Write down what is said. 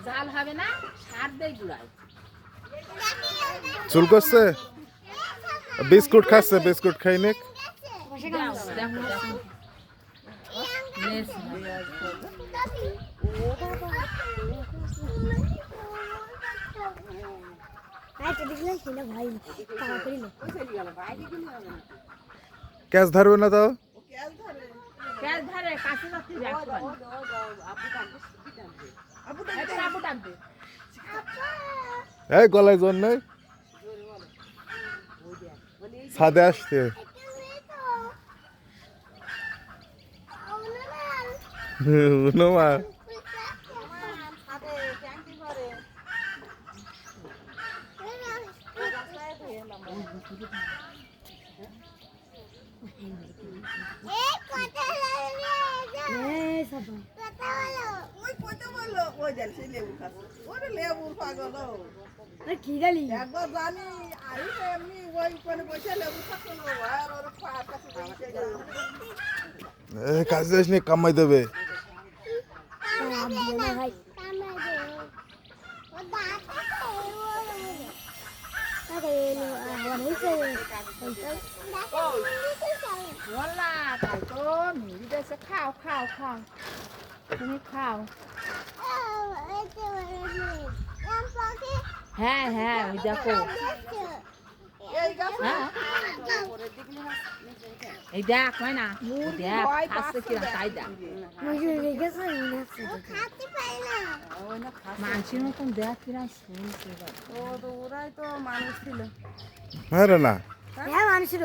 জাল হবে না, সার দেই গুড়ায়। চুল করছে, বিস্কুট খাচ্ছে, বিস্কুট খাই নে। দাও, দেখো, দেখো। লেস। ক্যাচ ধরবে না তাও? ক্যাচ ধরে, কাছে যাচ্ছি, রাখতে পারি। এটা আবু ডাকবে। এই গলায় জোর নেই, ছাদে আসছে। উনুমা কাজ যাস নি, কামাই দেবে। বললা, তাই তো মিলি দিয়েছে, খাও, খাও, খাও। তুমি খাও। হ্যাঁ, হ্যাঁ, ওই দেখো। হ্যাঁ, এই দেখ, হয় না? দেখ, খাচ্ছে কিনা, তাই দেখ। মানুষের মতন দেখ কিনা শুনছে। ওরাই তো মানুষ ছিল। হ্যাঁ রে না। হ্যাঁ মানুষের